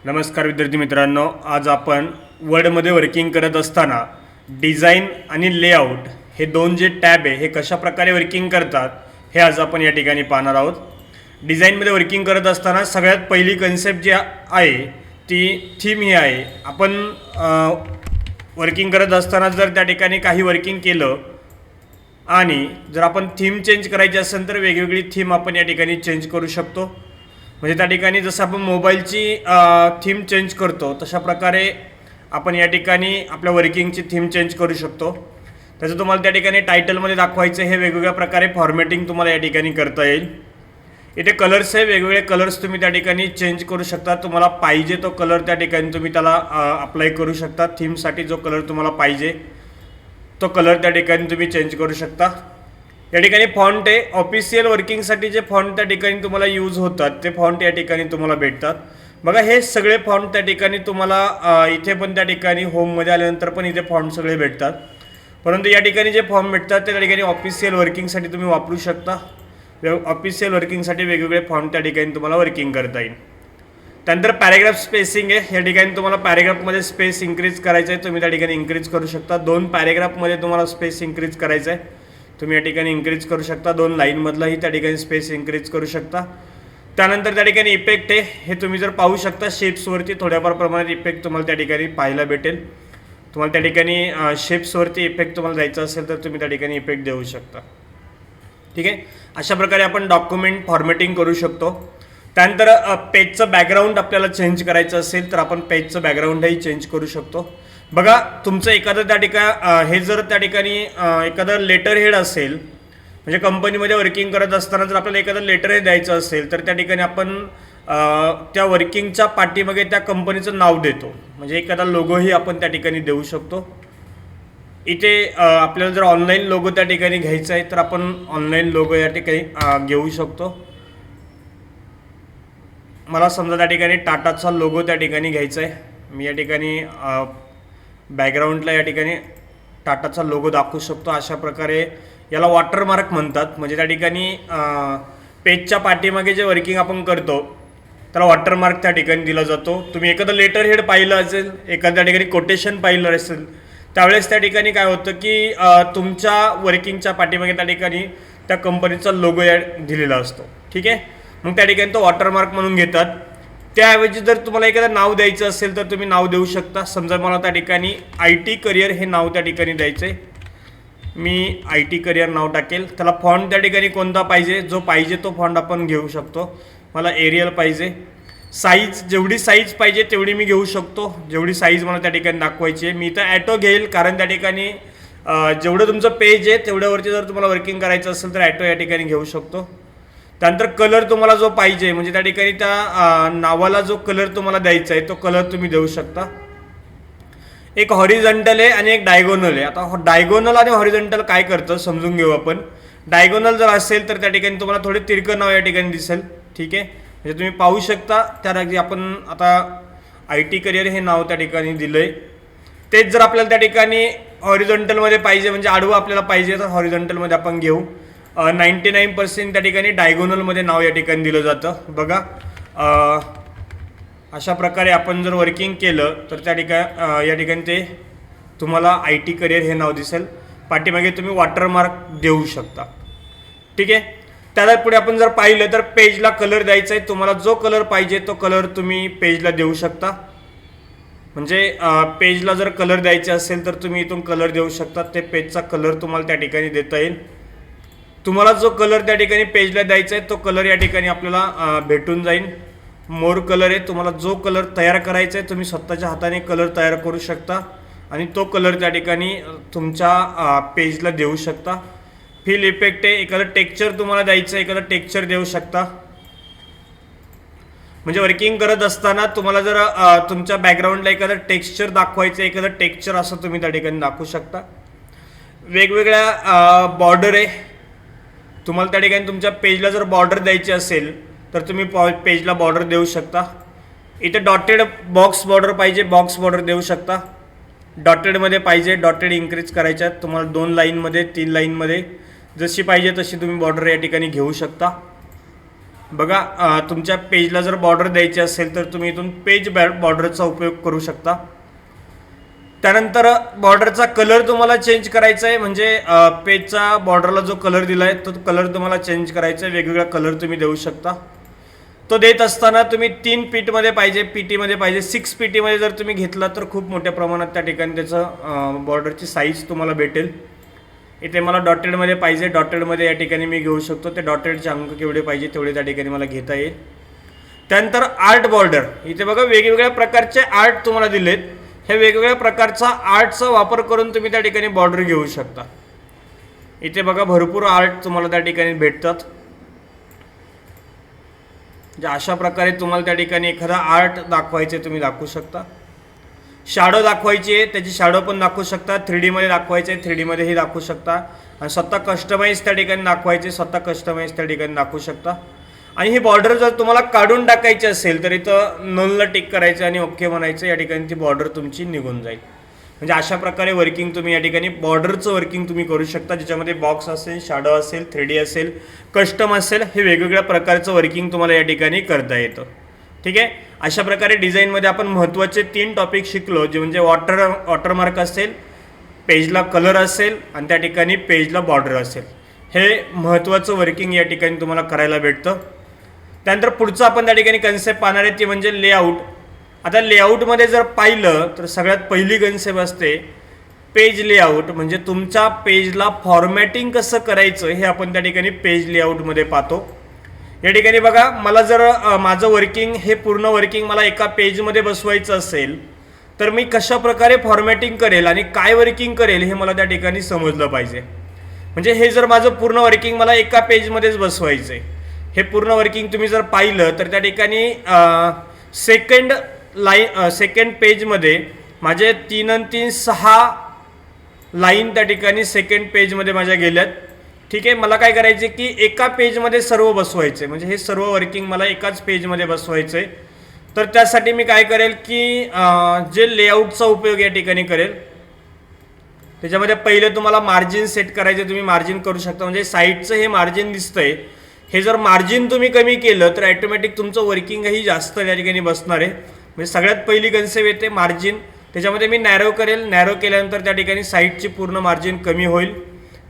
नमस्कार विद्यार्थी मित्रांनो, आज आपण वर्डमध्ये वर्किंग करत असताना डिझाईन आणि लेआउट हे दोन जे टॅब आहे हे कशा प्रकारे वर्किंग करतात हे आज आपण या ठिकाणी पाहणार आहोत. डिझाईनमध्ये वर्किंग करत असताना सगळ्यात पहिली कन्सेप्ट जी आहे ती थीम ही आहे. आपण वर्किंग करत असताना जर त्या ठिकाणी काही वर्किंग केलं आणि जर आपण थीम चेंज करायची असेल तर वेगवेगळी थीम आपण या ठिकाणी चेंज करू शकतो. म्हणजे त्या ठिकाणी जसं आपण मोबाईलची थीम चेंज करतो तशा प्रकारे आपण या ठिकाणी आपल्या वर्किंगची थीम चेंज करू शकतो. त्याचं तुम्हाला त्या ठिकाणी टायटलमध्ये दाखवायचं हे वेगवेगळ्या प्रकारे फॉर्मॅटिंग तुम्हाला या ठिकाणी करता येईल. इथे कलर्स आहे, वेगवेगळे कलर्स तुम्ही त्या ठिकाणी चेंज करू शकता. तुम्हाला पाहिजे तो कलर त्या ठिकाणी तुम्ही त्याला अप्लाय करू शकता. थीमसाठी जो कलर तुम्हाला पाहिजे तो कलर त्या ठिकाणी तुम्ही चेंज करू शकता. या ठिकाणी फॉन्ट आहे, ऑफिशियल वर्किंगसाठी जे फॉन्ट त्या ठिकाणी तुम्हाला यूज होतात ते फॉन्ट या ठिकाणी तुम्हाला भेटतात. बघा हे सगळे फॉन्ट त्या ठिकाणी तुम्हाला इथे पण त्या ठिकाणी होममध्ये आल्यानंतर पण इथे फॉन्ट सगळे भेटतात. परंतु या ठिकाणी जे फॉर्म भेटतात ते त्या ठिकाणी ऑफिशियल वर्किंगसाठी तुम्ही वापरू शकता. ऑफिशियल वर्किंगसाठी वेगवेगळे फॉन्ट त्या ठिकाणी तुम्हाला वर्किंग करता येईल. त्यानंतर पॅरेग्राफ स्पेसिंग आहे. या ठिकाणी तुम्हाला पॅरेग्राफमध्ये स्पेस इन्क्रीज करायचं आहे, तुम्ही त्या ठिकाणी इन्क्रीज करू शकता. 2 पॅरेग्राफमध्ये तुम्हाला स्पेस इन्क्रीज करायचं आहे, तुम्ही या ठिकाणी इन्क्रीज करू शकता. 2 लाईनमधलाही त्या ठिकाणी स्पेस इन्क्रीज करू शकता. त्यानंतर त्या ठिकाणी इफेक्ट आहे, हे तुम्ही जर पाहू शकता शेप्सवरती थोड्याफार प्रमाणात इफेक्ट तुम्हाला त्या ठिकाणी पाहायला भेटेल. तुम्हाला त्या ठिकाणी शेप्सवरती इफेक्ट तुम्हाला द्यायचा असेल तर तुम्ही त्या ठिकाणी इफेक्ट देऊ शकता. ठीक आहे, अशा प्रकारे आपण डॉक्युमेंट फॉर्मॅटिंग करू शकतो. त्यानंतर पेजचं बॅकग्राऊंड आपल्याला चेंज करायचं असेल तर आपण पेजचं बॅकग्राऊंडही चेंज करू शकतो. बघा तुमचं एखादं त्या ठिकाणी हे जर त्या ठिकाणी एखादं लेटर हेड असेल, म्हणजे कंपनीमध्ये वर्किंग करत असताना जर आपल्याला एखादं लेटर हेड द्यायचं असेल तर त्या ठिकाणी आपण त्या वर्किंगच्या पाठीमागे त्या कंपनीचं नाव देतो. म्हणजे एखादा लोगोही आपण त्या ठिकाणी देऊ शकतो. इथे आपल्याला जर ऑनलाईन लोगो त्या ठिकाणी घ्यायचा आहे तर आपण ऑनलाईन लोगो या ठिकाणी घेऊ शकतो. मला समजा त्या ठिकाणी टाटाचा लोगो त्या ठिकाणी घ्यायचा आहे, मी या ठिकाणी बॅकग्राऊंडला या ठिकाणी टाटाचा लोगो दाखवू शकतो. अशा प्रकारे याला वॉटरमार्क म्हणतात. म्हणजे त्या ठिकाणी पेजच्या पाठीमागे जे वर्किंग आपण करतो त्याला वॉटरमार्क त्या ठिकाणी दिला जातो. तुम्ही एखादं लेटर हेड पाहिलं असेल, एखाद्या ठिकाणी कोटेशन पाहिलं असेल, त्यावेळेस त्या ठिकाणी काय होतं की तुमच्या वर्किंगच्या पाठीमागे त्या ठिकाणी त्या कंपनीचा लोगो या दिलेला असतो. ठीक आहे, मग त्या ठिकाणी तो वॉटरमार्क म्हणून घेतात. त्याऐवजी जर तुम्हाला एखादं नाव द्यायचं असेल तर तुम्ही नाव देऊ शकता. समजा मला त्या ठिकाणी IT करिअर हे नाव त्या ठिकाणी द्यायचं आहे, मी IT करिअर नाव टाकेल. त्याला फॉन्ट त्या ठिकाणी कोणता पाहिजे, जो पाहिजे तो फॉन्ट आपण घेऊ शकतो. मला एरियल पाहिजे, साईज जेवढी साईज पाहिजे तेवढी मी घेऊ शकतो, जेवढी साईज मला त्या ठिकाणी दाखवायची आहे. मी तर ॲटो घेईल, कारण त्या ठिकाणी जेवढं तुमचं पेज आहे तेवढ्यावरती जर तुम्हाला वर्किंग करायचं असेल तर ॲटो या ठिकाणी घेऊ शकतो. त्यानंतर कलर तुम्हाला जो पाहिजे, म्हणजे त्या ठिकाणी त्या नावाला जो कलर तुम्हाला द्यायचा आहे तो कलर तुम्ही देऊ शकता. एक हॉरिझॉन्टल आहे आणि एक डायगोनल आहे. आता डायगोनल आणि हॉरिझॉन्टल काय करतं समजून घेऊ आपण. डायगोनल जर असेल तर त्या ठिकाणी तुम्हाला थोडे तिरकं नाव या ठिकाणी दिसेल. ठीक आहे, म्हणजे तुम्ही पाहू शकता त्या आपण आता IT करिअर हे नाव त्या ठिकाणी दिलं आहे. तेच जर आपल्याला त्या ठिकाणी हॉरिझॉन्टलमध्ये पाहिजे, म्हणजे आडवं आपल्याला पाहिजे, तर हॉरिझॉन्टलमध्ये आपण घेऊ. 99% त्या ठिकाणी डायगोनलमध्ये नाव या ठिकाणी दिलं जातं. बघा अशा प्रकारे आपण जर वर्किंग केलं तर त्या ठिकाणी या ठिकाणी ते तुम्हाला IT करिअर हे नाव दिसेल. पाठीमागे तुम्ही वॉटरमार्क देऊ शकता. ठीक आहे, त्याला पुढे आपण जर पाहिलं तर पेजला कलर द्यायचा आहे. तुम्हाला जो कलर पाहिजे तो कलर तुम्ही पेजला देऊ शकता. म्हणजे पेजला जर कलर द्यायचे असेल तर तुम्ही इथून कलर देऊ शकता. ते पेजचा कलर तुम्हाला त्या ठिकाणी देता येईल. तुम्हाला जो कलर त्या ठिकाणी पेजला द्यायचा आहे तो कलर या ठिकाणी आपल्याला भेटून जाईल. मोर कलर आहे, तुम्हाला जो कलर तयार करायचा आहे तुम्ही स्वतःच्या हाताने कलर तयार करू शकता आणि तो कलर त्या ठिकाणी तुमच्या पेजला देऊ शकता. फिल इफेक्ट आहे, एखादं टेक्स्चर तुम्हाला द्यायचं आहे, एखादं टेक्स्चर देऊ शकता. म्हणजे वर्किंग करत असताना तुम्हाला जर तुमच्या बॅकग्राऊंडला एखादं टेक्स्चर दाखवायचं आहे, एखादं टेक्स्चर असं तुम्ही त्या ठिकाणी दाखवू शकता. वेगवेगळ्या बॉर्डर आहे, तुम्हाला त्या ठिकाणी तुमच्या पेजला जर बॉर्डर द्यायची असेल तर तुम्ही पेजला बॉर्डर देऊ शकता. इथे डॉटेड बॉक्स बॉर्डर पाहिजे, बॉक्स बॉर्डर देऊ शकता. डॉटेडमध्ये पाहिजे, डॉटेड इन्क्रीज करायच्यात तुम्हाला 2 लाईनमध्ये 3 लाईनमध्ये जशी पाहिजे तशी तुम्ही बॉर्डर या ठिकाणी घेऊ शकता. बघा तुमच्या पेजला जर बॉर्डर द्यायची असेल तर तुम्ही इथून पेज बॉर्डरचा उपयोग करू शकता. त्यानंतर बॉर्डरचा कलर तुम्हाला चेंज करायचा आहे, म्हणजे पेजचा बॉर्डरला जो कलर दिला आहे तो कलर तुम्हाला चेंज करायचा आहे. वेगवेगळा कलर तुम्ही देऊ शकता. तो देत असताना तुम्ही 3 पीटीमध्ये पाहिजे, पीटीमध्ये पाहिजे, 6 पीटीमध्ये जर तुम्ही घेतला तर खूप मोठ्या प्रमाणात त्या ठिकाणी त्याचं बॉर्डरची साईज तुम्हाला भेटेल. इथे मला डॉटेडमध्ये पाहिजे, डॉटेडमध्ये या ठिकाणी मी घेऊ शकतो. ते डॉटेडचे अंक केवढे पाहिजे तेवढे त्या ठिकाणी मला घेता येईल. त्यानंतर आर्ट बॉर्डर, इथे बघा वेगवेगळ्या प्रकारचे आर्ट तुम्हाला दिलेत. हे वेगवेगळ्या प्रकारचा आर्टचा वापर करून तुम्ही त्या ठिकाणी बॉर्डर घेऊ शकता. इथे बघा भरपूर आर्ट तुम्हाला त्या ठिकाणी भेटतात. जे अशा प्रकारे तुम्हाला त्या ठिकाणी एखादा आर्ट दाखवायचे तुम्ही दाखवू शकता. शॅडो दाखवायची आहे त्याची शॅडो पण दाखवू शकता. 3Dमध्ये दाखवायचे 3Dमध्येही दाखवू शकता. आणि स्वतः कस्टमाइज त्या ठिकाणी दाखवायचे स्वतः कस्टमाइज त्या ठिकाणी दाखवू शकता. आणि ही बॉर्डर जर तुम्हाला काढून टाकायची असेल तर इथं नलला टिक करायचं आणि ओके म्हणायचं. या ठिकाणी ती बॉर्डर तुमची निघून जाईल. म्हणजे अशा प्रकारे वर्किंग तुम्ही या ठिकाणी बॉर्डरचं वर्किंग तुम्ही करू शकता, ज्याच्यामध्ये बॉक्स असेल, शॅडो असेल, 3D असेल, कस्टम असेल. हे वेगवेगळ्या प्रकारचं वर्किंग तुम्हाला या ठिकाणी करता येतं. ठीक आहे. अशा प्रकारे डिझाईनमध्ये आपण महत्त्वाचे 3 टॉपिक शिकलो, जे म्हणजे वॉटरमार्क असेल, पेजला कलर असेल आणि त्या ठिकाणी पेजला बॉर्डर असेल. हे महत्त्वाचं वर्किंग या ठिकाणी तुम्हाला करायला भेटतं. त्यानंतर पुढचं आपण त्या ठिकाणी कन्सेप्ट पाहणार आहे ती म्हणजे लेआउट. आता लेआउटमध्ये जर पाहिलं तर सगळ्यात पहिली कन्सेप्ट असते पेज लेआउट, म्हणजे तुमच्या पेजला फॉर्मॅटिंग कसं करायचं हे आपण त्या ठिकाणी पेज लेआउटमध्ये पाहतो. या ठिकाणी बघा मला जर माझं वर्किंग हे पूर्ण वर्किंग मला एका पेजमध्ये बसवायचं असेल तर मी कशा प्रकारे फॉर्मॅटिंग करेल आणि काय वर्किंग करेल हे मला त्या ठिकाणी समजलं पाहिजे. म्हणजे हे जर माझं पूर्ण वर्किंग मला एका पेजमध्येच बसवायचं आहे, हे पूर्ण वर्किंग तुम्ही जर पाहिलं तर त्या ठिकाणी सेकंड पेजमध्ये माझे 3 आणि 3 6 लाईन त्या ठिकाणी सेकंड पेजमध्ये माझ्या गेल्यात. ठीक आहे. मला काय करायचे की एका पेजमध्ये सर्व बसवायचे, म्हणजे हे सर्व वर्किंग मला एकाच पेजमध्ये बसवायचं आहे. तर त्यासाठी मी काय करेल की जे लेआउटचा उपयोग या ठिकाणी करेल. त्याच्यामध्ये पहिले तुम्हाला मार्जिन सेट करायचे, तुम्ही मार्जिन करू शकता. म्हणजे साईडचं हे मार्जिन दिसतंय, हे जर मार्जिन तुम्ही कमी केलं तर ॲटोमॅटिक तुमचं वर्किंगही जास्त या ठिकाणी बसणार आहे. म्हणजे सगळ्यात पहिली कन्सेप्ट येते मार्जिन. त्याच्यामध्ये मी नॅरो करेल, नॅरो केल्यानंतर त्या ठिकाणी साईडची पूर्ण मार्जिन कमी होईल.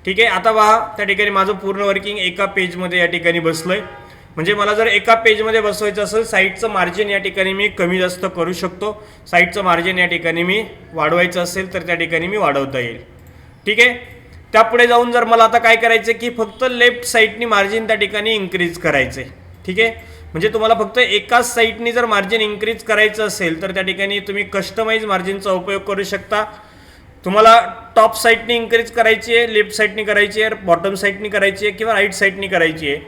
ठीक आहे. आता पहा त्या ठिकाणी माझं पूर्ण वर्किंग एका पेजमध्ये या ठिकाणी बसलं आहे. म्हणजे मला जर एका पेजमध्ये बसवायचं असेल साईडचं मार्जिन या ठिकाणी मी कमी जास्त करू शकतो. साईडचं मार्जिन या ठिकाणी मी वाढवायचं असेल तर त्या ठिकाणी मी वाढवता येईल. ठीक आहे. त्यापुढे जाऊन जर मला आता काय करायचं की फक्त लेफ्ट साईडनी मार्जिन त्या ठिकाणी इन्क्रीज करायचं आहे. ठीक आहे. म्हणजे तुम्हाला फक्त एकाच साईडनी जर मार्जिन इन्क्रीज करायचं असेल तर त्या ठिकाणी तुम्ही कस्टमाइज मार्जिनचा उपयोग करू शकता. तुम्हाला टॉप साईडनी इन्क्रीज करायची आहे, लेफ्ट साईडनी करायची आहे, बॉटम साईडनी करायची आहे किंवा राईट साईडनी करायची आहे.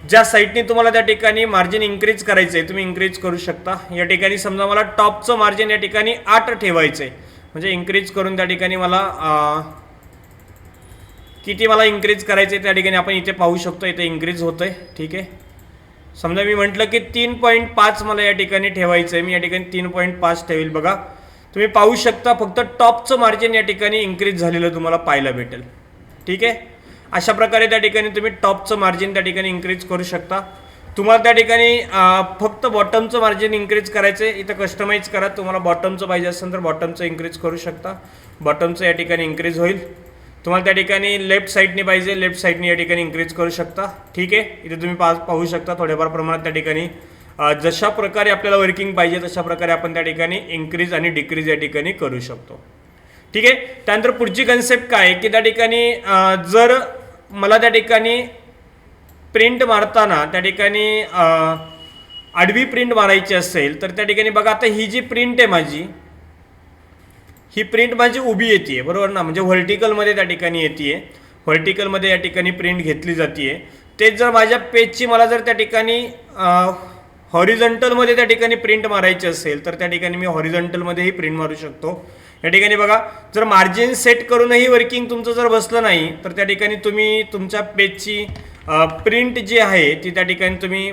ज्या साईडनी तुम्हाला त्या ठिकाणी मार्जिन इन्क्रीज करायचं आहे तुम्ही इन्क्रीज करू शकता. या ठिकाणी समजा मला टॉपचं मार्जिन या ठिकाणी 8 ठेवायचं आहे, म्हणजे इन्क्रीज करून त्या ठिकाणी मला किती मला इन्क्रीज करायचं आहे त्या ठिकाणी आपण इथे पाहू शकतो. इथे इन्क्रीज होतं आहे. ठीक आहे. समजा मी म्हटलं की 3.5 मला या ठिकाणी ठेवायचं आहे, मी या ठिकाणी 3.5 ठेवेल. बघा तुम्ही पाहू शकता फक्त टॉपचं मार्जिन या ठिकाणी इन्क्रीज झालेलं तुम्हाला पाहायला भेटेल. ठीक आहे. अशा प्रकारे त्या ठिकाणी तुम्ही टॉपचं मार्जिन त्या ठिकाणी इन्क्रीज करू शकता. तुम्हाला त्या ठिकाणी फक्त बॉटमचं मार्जिन इन्क्रीज करायचं आहे, इथं कस्टमाइज करा. तुम्हाला बॉटमचं पाहिजे असेल तर बॉटमचं इन्क्रीज करू शकता, बॉटमचं या ठिकाणी इन्क्रीज होईल. तुम्हाला त्या ठिकाणी लेफ्ट साईडनी पाहिजे लेफ्ट साईडनी या ठिकाणी इन्क्रीज करू शकता. ठीक आहे. इथे तुम्ही पाहू शकता थोड्याफार प्रमाणात त्या ठिकाणी जशा प्रकारे आपल्याला वर्किंग पाहिजे तशा प्रकारे आपण त्या ठिकाणी इन्क्रीज आणि डिक्रीज या ठिकाणी करू शकतो. ठीक आहे. त्यानंतर पुढची कन्सेप्ट काय की त्या ठिकाणी जर मला त्या ठिकाणी प्रिंट मारताना त्या ठिकाणी आडवी प्रिंट मारायची असेल तर त्या ठिकाणी बघा आता ही जी प्रिंट आहे माझी, ही प्रिंट माझी उभी येते बरोबर ना, म्हणजे व्हर्टिकलमध्ये त्या ठिकाणी येते, व्हर्टिकलमध्ये या ठिकाणी प्रिंट घेतली जाते. तेच जर माझ्या पेजची मला जर त्या ठिकाणी हॉरिझॉन्टलमध्ये त्या ठिकाणी प्रिंट मारायची असेल तर त्या ठिकाणी मी हॉरिझॉन्टलमध्येही प्रिंट मारू शकतो. या ठिकाणी बघा जर मार्जिन सेट करूनही वर्किंग तुमचं जर बसलं नाही तर त्या ठिकाणी तुम्ही तुमच्या पेजची प्रिंट जी आहे ती त्या ठिकाणी तुम्ही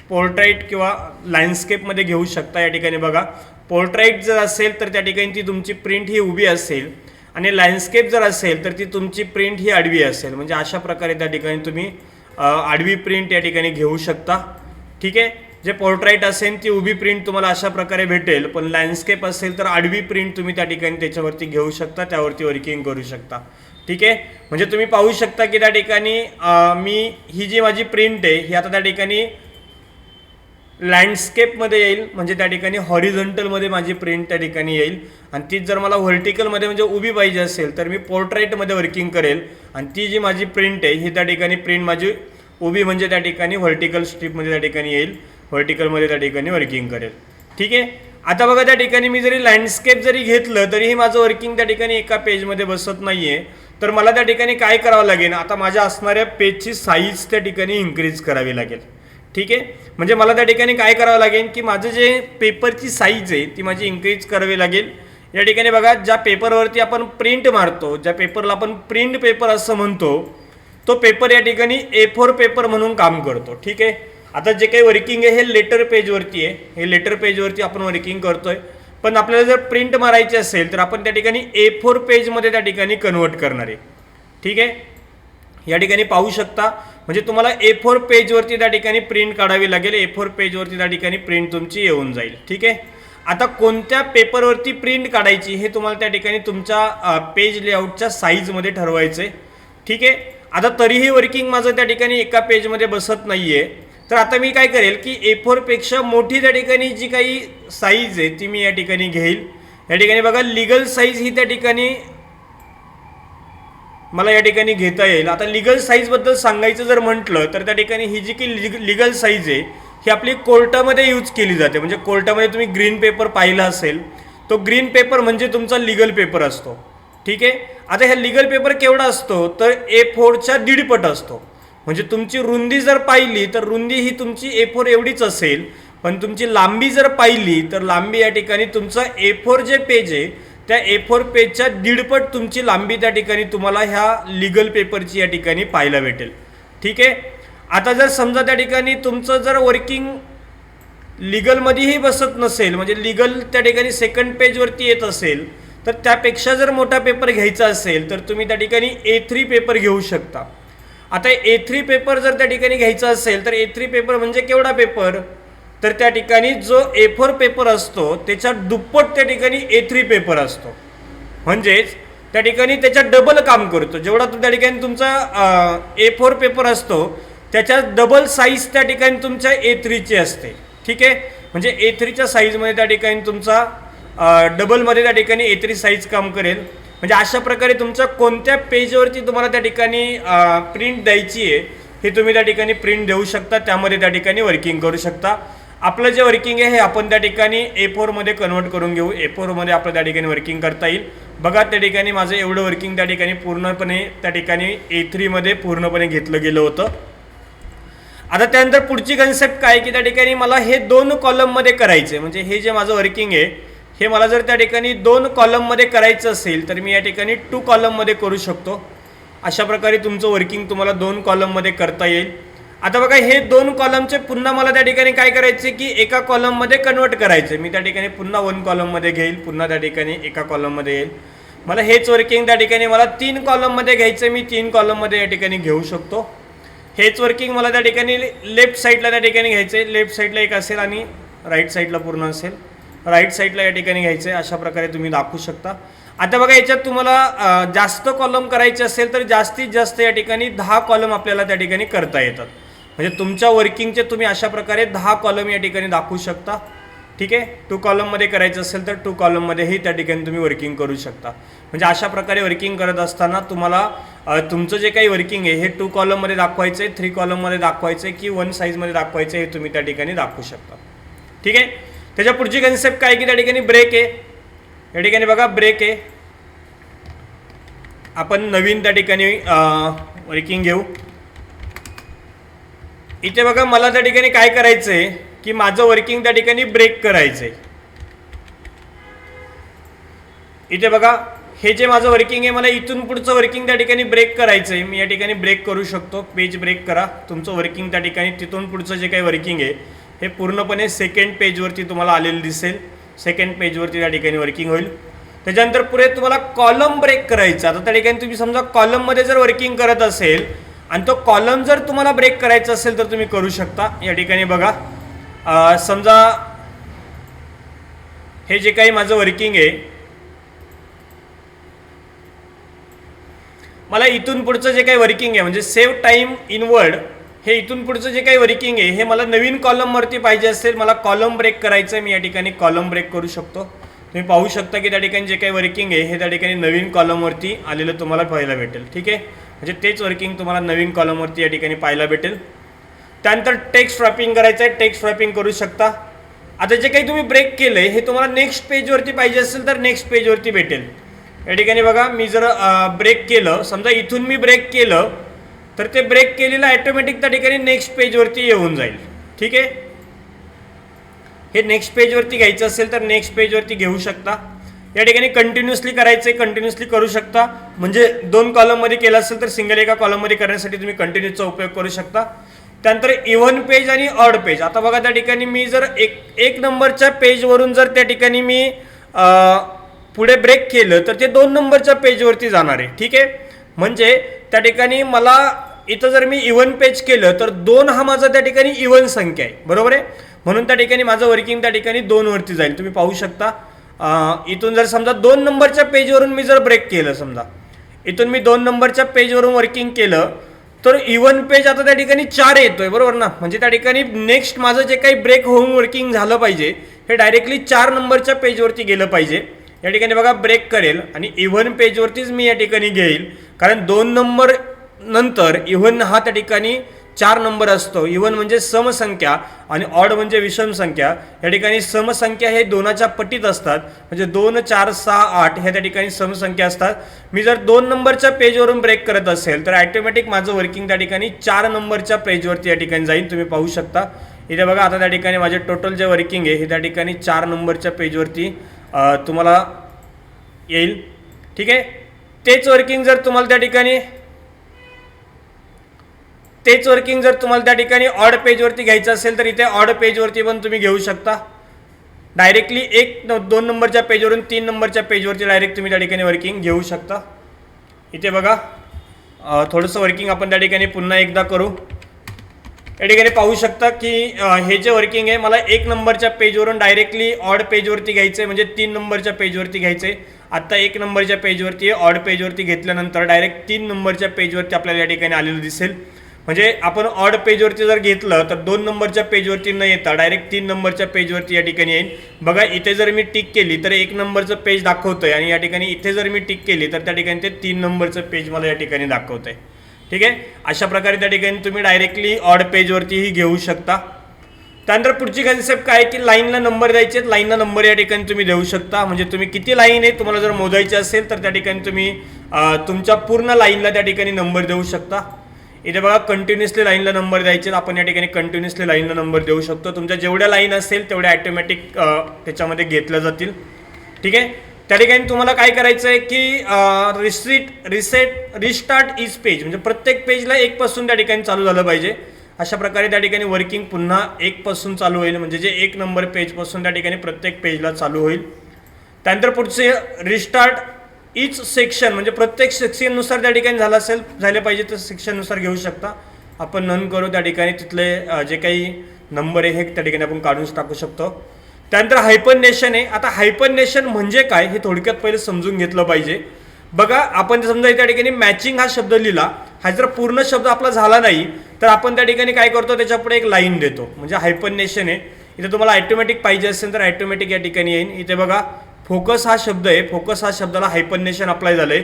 पोर्ट्रेट किंवा लँडस्केपमध्ये घेऊ शकता. या ठिकाणी बघा पोर्ट्रेट जर असेल तर त्या ठिकाणी ती तुमची प्रिंट ही उभी असेल आणि लँडस्केप जर असेल तर ती तुमची प्रिंट ही आडवी असेल. म्हणजे अशा प्रकारे त्या ठिकाणी तुम्ही आडवी प्रिंट या ठिकाणी घेऊ शकता. ठीक आहे. जे पोर्ट्रेट असेल ती उभी प्रिंट तुम्हाला अशा प्रकारे भेटेल, पण लँडस्केप असेल तर आडवी प्रिंट तुम्ही त्या ठिकाणी त्याच्यावरती घेऊ शकता, त्यावरती वर्किंग करू शकता. ठीक आहे. म्हणजे तुम्ही पाहू शकता की त्या ठिकाणी ही जी माझी प्रिंट आहे ही आता त्या ठिकाणी लँडस्केपमध्ये येईल, म्हणजे त्या ठिकाणी हॉरिझॉन्टलमध्ये माझी प्रिंट त्या ठिकाणी येईल. आणि तीच जर मला व्हर्टिकलमध्ये म्हणजे उभी पाहिजे असेल तर मी पोर्ट्रेटमध्ये वर्किंग करेल, आणि ती जी माझी प्रिंट आहे ही त्या ठिकाणी प्रिंट माझी उभी म्हणजे त्या ठिकाणी व्हर्टिकल स्ट्रीपमध्ये त्या ठिकाणी येईल, व्हर्टिकलमध्ये त्या ठिकाणी वर्किंग करेल. ठीक आहे. आता बघा त्या ठिकाणी मी जरी लँडस्केप जरी घेतलं तरीही माझं वर्किंग त्या ठिकाणी एका पेजमध्ये बसत नाही आहे. तर मला त्या ठिकाणी काय करावं लागेल, आता माझ्या असणाऱ्या पेजची साईज त्या ठिकाणी इन्क्रीज करावी लागेल. ठीक आहे. म्हणजे मला त्या ठिकाणी काय करावं लागेल की माझं जे पेपरची साईज आहे ती माझी इन्क्रीज करावी लागेल. या ठिकाणी बघा ज्या पेपरवरती आपण प्रिंट मारतो, ज्या पेपरला आपण प्रिंट पेपर असं म्हणतो, तो पेपर या ठिकाणी A4 पेपर म्हणून काम करतो. ठीक आहे. आता जे काही वर्किंग आहे हे लेटर पेजवरती आहे, हे लेटर पेजवरती आपण वर्किंग करतोय, पण आपल्याला जर प्रिंट मारायची असेल तर आपण त्या ठिकाणी A4 पेजमध्ये त्या ठिकाणी कन्वर्ट करणार आहे. ठीक आहे. या ठिकाणी पाहू शकता, म्हणजे तुम्हाला A4 पेजवरती त्या ठिकाणी प्रिंट काढावी लागेल, A4 पेजवरती त्या ठिकाणी प्रिंट तुमची येऊन जाईल. ठीक आहे. आता कोणत्या पेपरवरती प्रिंट काढायची हे तुम्हाला त्या ठिकाणी तुमच्या पेज लेआउटच्या साईजमध्ये ठरवायचं आहे. ठीक आहे. आता तरीही वर्किंग माझं त्या ठिकाणी एका पेजमध्ये बसत नाही आहे, तर आता मी काय करेल की A4 पेक्षा मोठी त्या ठिकाणी जी काही साईज आहे ती मी या ठिकाणी घेईल. या ठिकाणी बघा लिगल साईज ही त्या ठिकाणी मला या ठिकाणी घेता येईल. आता लिगल साईजबद्दल सांगायचं जर म्हटलं तर त्या ठिकाणी ही जी की लिगल साईज आहे ही आपली कोर्टामध्ये यूज केली जाते. म्हणजे कोर्टामध्ये तुम्ही ग्रीन पेपर पाहिला असेल, तो ग्रीन पेपर म्हणजे तुमचा लिगल पेपर असतो. ठीक आहे. आता ह्या लिगल पेपर केवढा असतो तर A4च्या दीडपट असतो. म्हणजे तुमची रुंदी जर पाहिली तर रुंदी ही तुमची A4 एवढीच असेल, पण तुमची लांबी जर पाहिली तर लांबी या ठिकाणी तुमचा A4 जे पेज आहे त्या A4 पेजच्या दीडपट तुमची लांबी त्या ठिकाणी तुम्हाला ह्या लिगल पेपरची या ठिकाणी पाहायला भेटेल. ठीक आहे. आता जर समजा त्या ठिकाणी तुमचं जर वर्किंग लिगलमध्येही बसत नसेल, म्हणजे लिगल त्या ठिकाणी सेकंड पेजवरती येत असेल, तर त्यापेक्षा जर मोठा पेपर घ्यायचा असेल तर तुम्ही त्या ठिकाणी A3 पेपर घेऊ शकता. आता A3 पेपर जर त्या ठिकाणी घ्यायचा असेल तर A3 पेपर म्हणजे केवढा पेपर, तर त्या ठिकाणी जो A4 पेपर असतो त्याच्या दुप्पट त्या ठिकाणी A3 पेपर असतो. म्हणजेच त्या ठिकाणी त्याच्या डबल काम करतो. जेवढा त्या ठिकाणी तुमचा A4 पेपर असतो त्याच्या डबल साईज त्या ठिकाणी तुमच्या A3ची असते. ठीक आहे. म्हणजे A3च्या साईजमध्ये त्या ठिकाणी तुमचा डबलमध्ये त्या ठिकाणी A3 साईज काम करेल. म्हणजे अशा प्रकारे तुमच्या कोणत्या पेजवरती तुम्हाला त्या ठिकाणी प्रिंट द्यायची आहे हे तुम्ही त्या ठिकाणी प्रिंट देऊ शकता, त्यामध्ये त्या ठिकाणी वर्किंग करू शकता. आपलं जे वर्किंग आहे हे आपण त्या ठिकाणी A4 मध्ये कन्वर्ट करून घेऊ. A4 मध्ये आपलं त्या ठिकाणी वर्किंग करता येईल. बघा त्या ठिकाणी माझं एवढं वर्किंग त्या ठिकाणी पूर्णपणे त्या ठिकाणी A3 मध्ये पूर्णपणे घेतलं गेलं होतं. आता त्यानंतर पुढची कन्सेप्ट काय की त्या ठिकाणी मला हे 2 कॉलममध्ये करायचे, म्हणजे हे जे माझं वर्किंग आहे हे मला जर त्या ठिकाणी 2 कॉलममध्ये करायचं असेल तर मी या ठिकाणी 2 कॉलममध्ये करू शकतो. अशा प्रकारे तुमचं वर्किंग तुम्हाला 2 कॉलममध्ये करता येईल. आता बघा हे 2 कॉलमचे पुन्हा मला त्या ठिकाणी काय करायचे की एका कॉलममध्ये कन्वर्ट करायचे. मी त्या ठिकाणी पुन्हा 1 कॉलममध्ये घेईल, पुन्हा त्या ठिकाणी एका कॉलममध्ये येईल. मला हेच वर्किंग त्या ठिकाणी मला 3 कॉलममध्ये घ्यायचं, मी 3 कॉलममध्ये या ठिकाणी घेऊ शकतो. हेच वर्किंग मला त्या ठिकाणी लेफ्ट साईडला त्या ठिकाणी घ्यायचं आहे. लेफ्ट साईडला एक असेल आणि राईट साईडला पूर्ण असेल, राईट साईडला या ठिकाणी घ्यायचं आहे. अशा प्रकारे तुम्ही दाखवू शकता. आता बघा याच्यात तुम्हाला जास्त कॉलम करायचे असेल तर जास्तीत जास्त या ठिकाणी 10 कॉलम आपल्याला त्या ठिकाणी करता येतात. म्हणजे तुमच्या वर्किंगचे तुम्ही अशा प्रकारे 10 कॉलम या ठिकाणी दाखवू शकता. ठीक आहे. 2 कॉलममध्ये करायचं असेल तर 2 कॉलममध्येही त्या ठिकाणी तुम्ही वर्किंग करू शकता. म्हणजे अशा प्रकारे वर्किंग करत असताना तुम्हाला तुमचं जे काही वर्किंग आहे हे 2 कॉलममध्ये दाखवायचं आहे, 3 कॉलममध्ये दाखवायचं आहे की 1 साईजमध्ये दाखवायचं आहे हे तुम्ही त्या ठिकाणी दाखवू शकता. ठीक आहे. त्याच्या पुढची कन्सेप्ट काय की त्या ठिकाणी ब्रेक आहे. या ठिकाणी बघा ब्रेक आहे. आपण नवीन त्या ठिकाणी वर्किंग घेऊ. इथे बघा मला त्या ठिकाणी काय करायचं आहे की माझं वर्किंग त्या ठिकाणी ब्रेक करायचं आहे. इथे बघा हे जे माझं वर्किंग आहे मला इथून पुढचं वर्किंग त्या ठिकाणी ब्रेक करायचं आहे. मी या ठिकाणी ब्रेक करू शकतो. पेज ब्रेक करा. तुमचं वर्किंग त्या ठिकाणी तिथून पुढचं जे काही वर्किंग आहे हे पूर्णपणे सेकंड पेजवरती तुम्हाला आलेलं दिसेल. सेकंड पेजवरती त्या ठिकाणी वर्किंग होईल. त्याच्यानंतर पुढे तुम्हाला कॉलम ब्रेक करायचा. आता त्या ठिकाणी तुम्ही समजा कॉलममध्ये जर वर्किंग करत असेल आणि तो कॉलम जर तुम्हाला ब्रेक करायचा असेल तर तुम्ही करू शकता. या ठिकाणी बघा समजा हे जे काही माझं वर्किंग आहे, मला इथून पुढचं जे काही वर्किंग आहे म्हणजे सेव्ह टाईम इन वर्ड, हे इथून पुढचं जे काही वर्किंग आहे हे मला नवीन कॉलमवरती पाहिजे असेल, मला कॉलम ब्रेक करायचं आहे, मी या ठिकाणी कॉलम ब्रेक करू शकतो. तुम्ही पाहू शकता की त्या ठिकाणी जे काही वर्किंग आहे हे त्या ठिकाणी नवीन कॉलमवरती आलेलं तुम्हाला पाहायला भेटेल. ठीक आहे, म्हणजे तेच वर्किंग तुम्हाला नवीन कॉलमवरती या ठिकाणी पाहायला भेटेल. त्यानंतर टेक्स्ट रॅपिंग करायचं आहे, टेक्स्ट रॅपिंग करू शकता. आता जे काही तुम्ही ब्रेक केलं आहे हे तुम्हाला नेक्स्ट पेजवरती पाहिजे असेल तर नेक्स्ट पेजवरती भेटेल. या ठिकाणी बघा, मी जर ब्रेक केलं, समजा इथून मी ब्रेक केलं तर ते ब्रेक केलेलं ॲटोमॅटिक त्या ठिकाणी नेक्स्ट पेजवरती येऊन जाईल. ठीक आहे, हे नेक्स्ट पेजवरती घ्यायचं असेल तर नेक्स्ट पेजवरती घेऊ शकता. या ठिकाणी कंटिन्युअसली करायचं आहे, कंटिन्युअसली करू शकता. म्हणजे 2 कॉलममध्ये केलं असेल तर सिंगल एका कॉलममध्ये करण्यासाठी तुम्ही कंटिन्यूचा उपयोग करू शकता. त्यानंतर इव्हन पेज आणि ऑड पेज. आता बघा, त्या ठिकाणी मी जर एक नंबरच्या पेजवरून जर त्या ठिकाणी मी पुढे ब्रेक केलं तर ते 2 नंबरच्या पेजवरती जाणार आहे. ठीक आहे, म्हणजे त्या ठिकाणी मला इथं जर मी इव्हन पेज केलं तर 2 हा माझा त्या ठिकाणी इव्हन संख्या आहे, बरोबर आहे. म्हणून त्या ठिकाणी माझं वर्किंग त्या ठिकाणी 2 वरती जाईल. तुम्ही पाहू शकता, इथून जर समजा 2 नंबरच्या पेजवरून मी जर ब्रेक केलं, समजा इथून मी 2 नंबरच्या पेजवरून वर्किंग केलं तर इव्हन पेज आता त्या ठिकाणी 4 येतोय, बरोबर ना. म्हणजे त्या ठिकाणी नेक्स्ट माझं जे काही ब्रेक होऊन वर्किंग झालं पाहिजे हे डायरेक्टली 4 नंबरच्या पेजवरती गेलं पाहिजे. या ठिकाणी बघा, ब्रेक करेल आणि इव्हन पेजवरतीच मी या ठिकाणी घेईल, कारण 2 नंबर नंतर इव्हन हा त्या ठिकाणी 4 नंबर असतो. इव्हन म्हणजे समसंख्या आणि ऑड म्हणजे विषम संख्या. या ठिकाणी समसंख्या हे 2च्या पटीत असतात, म्हणजे 2, 4, 6, 8 ह्या त्या ठिकाणी समसंख्या असतात. मी जर 2 नंबरच्या पेजवरून ब्रेक करत असेल तर ॲटोमॅटिक माझं वर्किंग त्या ठिकाणी 4 नंबरच्या पेजवरती या ठिकाणी जाईल. तुम्ही पाहू शकता इथे बघा, आता त्या ठिकाणी माझे टोटल जे वर्किंग आहे हे त्या ठिकाणी 4 नंबरच्या पेजवरती तुम्हाला येईल. ठीक आहे, तेच वर्किंग जर तुम्हाला त्या ठिकाणी ऑड पेजवरती घ्यायचं असेल तर इथे ऑड पेजवरती पण तुम्ही घेऊ शकता. डायरेक्टली 2 नंबरच्या पेजवरून 3 नंबरच्या पेजवरती डायरेक्ट तुम्ही त्या ठिकाणी वर्किंग घेऊ शकता. इथे बघा, थोडंसं वर्किंग आपण त्या ठिकाणी पुन्हा एकदा करू. या ठिकाणी पाहू शकता की हे जे वर्किंग आहे मला 1 नंबरच्या पेजवरून डायरेक्टली ऑड पेजवरती घ्यायचं आहे, म्हणजे 3 नंबरच्या पेजवरती घ्यायचं आहे. आत्ता 1 नंबरच्या पेजवरती ऑड पेजवरती घेतल्यानंतर डायरेक्ट 3 नंबरच्या पेजवरती आपल्याला या ठिकाणी आलेलं दिसेल. म्हणजे आपण ऑड पेजवरती जर घेतलं तर 2 नंबरच्या पेजवरती न येता डायरेक्ट 3 नंबरच्या पेजवरती या ठिकाणी येईल. बघा, इथे जर मी टिक केली तर 1 नंबरचं पेज दाखवतंय आणि या ठिकाणी इथे जर मी टिक केली तर त्या ठिकाणी ते 3 नंबरचं पेज मला या ठिकाणी दाखवतंय. ठीक आहे, अशा प्रकारे त्या ठिकाणी तुम्ही डायरेक्टली ऑड पेजवरतीही घेऊ शकता. त्यानंतर पुढची कन्सेप्ट काय की लाईनला नंबर द्यायचे आहेत. लाईनला नंबर या ठिकाणी तुम्ही देऊ शकता. म्हणजे तुम्ही किती लाईन आहे तुम्हाला जर मोजायचे असेल तर त्या ठिकाणी तुम्ही तुमच्या पूर्ण लाईनला त्या ठिकाणी नंबर देऊ शकता. इथे बघा, कंटिन्युअसली लाईनला नंबर द्यायचे, आपण या ठिकाणी कंटिन्युअसली लाईनला नंबर देऊ शकतो. तुमच्या जेवढ्या लाईन असेल तेवढ्या ॲटोमॅटिक त्याच्यामध्ये घेतल्या जातील. ठीक आहे, त्या ठिकाणी तुम्हाला काय करायचं आहे की रिस्टार्ट इच पेज, म्हणजे प्रत्येक पेजला 1 पासून त्या ठिकाणी चालू झालं पाहिजे. अशा प्रकारे त्या ठिकाणी वर्किंग पुन्हा 1 पासून चालू होईल, म्हणजे जे 1 नंबर पेजपासून त्या ठिकाणी प्रत्येक पेजला चालू होईल. त्यानंतर पुढचे रिस्टार्ट इच सेक्शन, म्हणजे प्रत्येक सेक्शननुसार त्या ठिकाणी झाले पाहिजे तर सेक्शननुसार घेऊ शकता. आपण नन करू, त्या ठिकाणी तिथले जे काही नंबर आहे हे त्या ठिकाणी आपण काढून टाकू शकतो. त्यानंतर हायपरनेशन आहे. आता हायपरनेशन म्हणजे काय हे थोडक्यात पहिले समजून घेतलं पाहिजे. बघा, आपण समजा त्या ठिकाणी मॅचिंग हा शब्द लिहिला, हा जर पूर्ण शब्द आपला झाला नाही तर आपण त्या ठिकाणी काय करतो, त्याच्या पुढे एक लाईन देतो, म्हणजे हायपरनेशन आहे. इथे तुम्हाला ॲटोमॅटिक पाहिजे असेल तर ॲटोमॅटिक या ठिकाणी येईल. इथे बघा, फोकस हा शब्द आहे, फोकस हा शब्दाला हायपरनेशन अप्लाय झालंय.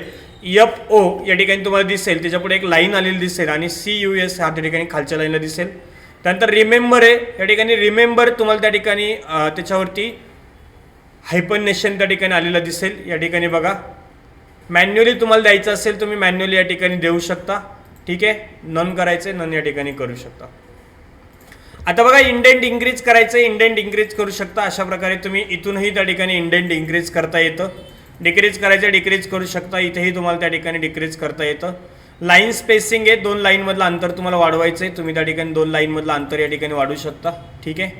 FO या ठिकाणी तुम्हाला दिसेल, त्याच्यापुढे एक लाईन आलेली दिसेल आणि CUS हा त्या ठिकाणी खालच्या लाईनला दिसेल. त्यानंतर रिमेंबर आहे, या ठिकाणी रिमेंबर तुम्हाला त्या ठिकाणी त्याच्यावरती हायपरनेशन त्या ठिकाणी आलेलं दिसेल. या ठिकाणी बघा, मॅन्युअली तुम्हाला द्यायचं असेल तुम्ही मॅन्युअली या ठिकाणी देऊ शकता. ठीक आहे, नन करायचं आहे, नन या ठिकाणी करू शकता. आता बघा, इंडेंट इन्क्रीज करायचं, इंडेंट इन्क्रीज करू शकता. अशा प्रकारे तुम्ही इथूनही त्या ठिकाणी इंडेंट इन्क्रीज करता येतं. डिक्रीज करायचं, डिक्रीज करू शकता. इथेही तुम्हाला त्या ठिकाणी डिक्रीज करता येतं. लाईन स्पेसिंग आहे, 2 लाईनमधलं अंतर तुम्हाला वाढवायचं आहे, तुम्ही त्या ठिकाणी 2 लाईनमधलं अंतर या ठिकाणी वाढवू शकता. ठीक आहे,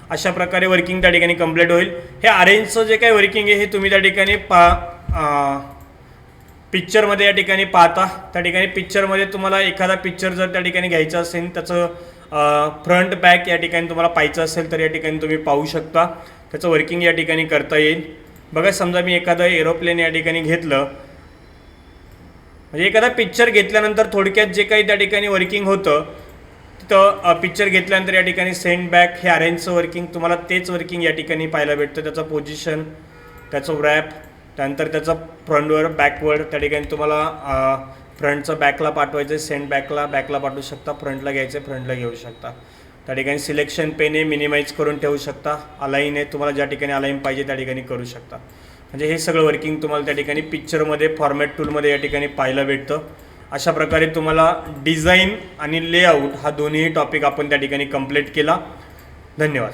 अशा प्रकारे वर्किंग त्या ठिकाणी कंप्लीट होईल. हे अरेंजचं जे काही वर्किंग आहे हे तुम्ही त्या ठिकाणी पिक्चरमध्ये या ठिकाणी पाहता. त्या ठिकाणी पिक्चरमध्ये तुम्हाला एखादा पिक्चर जर त्या ठिकाणी घ्यायचा असेल, त्याचं फ्रंट बॅक या ठिकाणी तुम्हाला पाहायचं असेल तर या ठिकाणी तुम्ही पाहू शकता, त्याचं वर्किंग या ठिकाणी करता येईल. बघा, समजा मी एखादं एरोप्लेन या ठिकाणी घेतलं, म्हणजे एखादा पिक्चर घेतल्यानंतर थोडक्यात जे काही त्या ठिकाणी वर्किंग होतं, तर पिक्चर घेतल्यानंतर या ठिकाणी सेंड बॅक हे अरेंजचं वर्किंग तुम्हाला तेच वर्किंग या ठिकाणी पाहायला भेटतं. त्याचं पोझिशन, त्याचं रॅप, त्यानंतर त्याचं फ्रंटवर बॅकवर्ड त्या ठिकाणी तुम्हाला फ्रंटचं बॅकला पाठवायचं, सेंड बॅकला पाठवू शकता, फ्रंटला घ्यायचं फ्रंटला घेऊ शकता. त्या ठिकाणी सिलेक्शन पेन आहे, मिनिमाइज करून ठेवू शकता. अलाईन आहे, तुम्हाला ज्या ठिकाणी अलाईन पाहिजे त्या ठिकाणी करू शकता. म्हणजे हे सगळं वर्किंग तुम्हाला त्या ठिकाणी पिक्चरमध्ये फॉर्मॅट टूलमध्ये या ठिकाणी पाहायला भेटतं. अशा प्रकारे तुम्हाला डिझाईन आणि लेआउट हा दोन्ही टॉपिक आपण त्या ठिकाणी कंप्लीट केला. धन्यवाद.